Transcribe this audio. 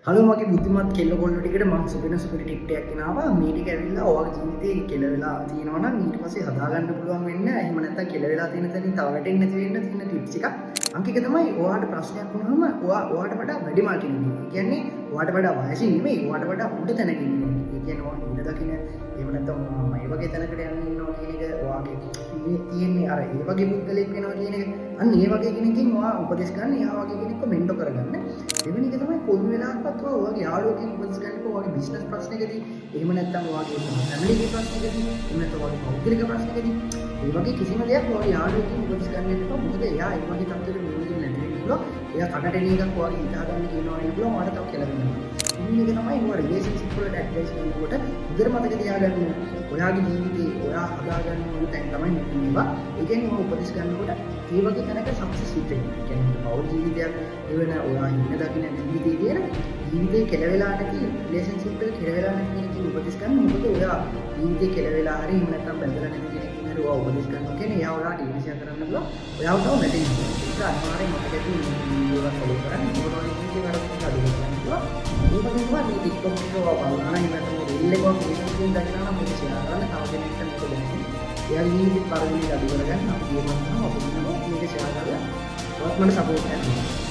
Hello මගේ බුද්ධිමත් කෙල්ල කොල්ලෝ ටිකට මම සුපින ටිප් එකක් ගෙනාවා. මේ ටික ඇවිල්ලා ඔයාගේ ජීවිතේ කෙල වෙලා තියෙනවා නම් ඊට පස්සේ හදාගන්න පුළුවන් වෙන්න. එහෙම නැත්නම් කෙල වෙලා තියෙන තැනින් තව වැටෙන්නේ නැති වෙන්න තියෙන ටිප්ස් එකක්. අංක එක තමයි ඔයාට ප්‍රශ්නයක් වුණාම ඔයාට වඩා වැඩි මාර්කින් ඉන්නේ. ඒ කියන්නේ ඔයාට වඩා වයසින් නෙමෙයි ඔයාට වඩා උඩ තැනක ඉන්නේ. ඒ කියන්නේ ඔයා ඉන්න දකින්න එහෙම නැත්නම් මේ වගේ තැනකට යන්න ඉන්නවා කියන එක ඔයාගේ තියෙන්නේ අර ඒ වගේ පුද්ගලෙක් වෙනවා කියන එක. අන්න ඒ වගේ කෙනකින් ඔයා උපදෙස් ගන්න. එයා වගේ කෙනෙක්ව මෙන්ටෝ කරගන්න. දෙවෙනි එක තමයි කොයි වෙලාවකවත් ඔයාගේ යාළුවෙක් උපදෙස් ගන්නකොට ඔයාගේ බිස්නස් ප්‍රශ්නයකදී එහෙම නැත්නම් ඔයාගේ ෆැමිලි ප්‍රශ්නයකදී එහෙම නැත්නම් ඔයාගේ පෞද්ගලික ප්‍රශ්නයකදී මේ වගේ කිසිම දෙයක් ඔයාගේ යාළුවෙක් උපදෙස් ගන්න එපා. මොකද එයා ඒ වගේ තත්ත්වයකට මුහුණ දෙන්නේ නැති වෙනවා. එයා කඩට එන එකක් ඔයාගේ හිතා ගන්න කියනවා නේ කියලා ඔයාට තව කියලා වෙනවා. ඉන්නේ එක තමයි ඔයා රිලේෂන්ෂිප් වලට ඇඩ්වයිස් කරනකොට හොඳට මතක තියාගන්න ඔයාගේ ජීවිතේ ඔයා හදාගන්න ඕන තැන් තමයි මේවා. ඒ කියන්නේ ඔයා උපදෙස් ගන්නකොට ඒ වගේ තැනක සක්සස් වෙන්න. ඒ කියන්නේ පෞල් ජීවිතයක් එවන ඔයා ඉන්න දකින්න ජීවිතේදී ජීවිතේ කෙලවෙලා නැති රිලේෂන්ෂිප් එක කෙලවෙලා නැති කෙනෙක්ගේ උපදෙස් ගන්න. මොකද ඔයා ජීවිතේ කෙලවෙලා හරි එහෙම නැත්නම් බැඳලා නැති කෙනෙක්ගෙන් හරි ඔයා උපදෙස් ගන්නවා කියන්නේ එයා ඔයාට ඉරිසියා කරන්න පුළුවන්. ඔයාව තව නැටෙනවා. ඒක අනිවාර්යෙන් මතක ඇති වීඩියෝ එකක් ෆලෝ කරන්න. මොකද ඔයාගේ ජීවිතේ වරදක් අඩු කරගන්නවා. මේ වගේම මේ TikTok එක බලනවා නම් ඉතින් රීල් එකක් Facebook එකෙන් දානවා නම් මේක ෂෙයා කරන්න තව කෙනෙක්ට මේක දෙන්න. එයාගේ ජීවිතේ පරිදි අඩු කරගන්න අපි කියනවා අපිට මේක ෂෙයා කරලා ඔයාත් මට සපෝට් කරන්න.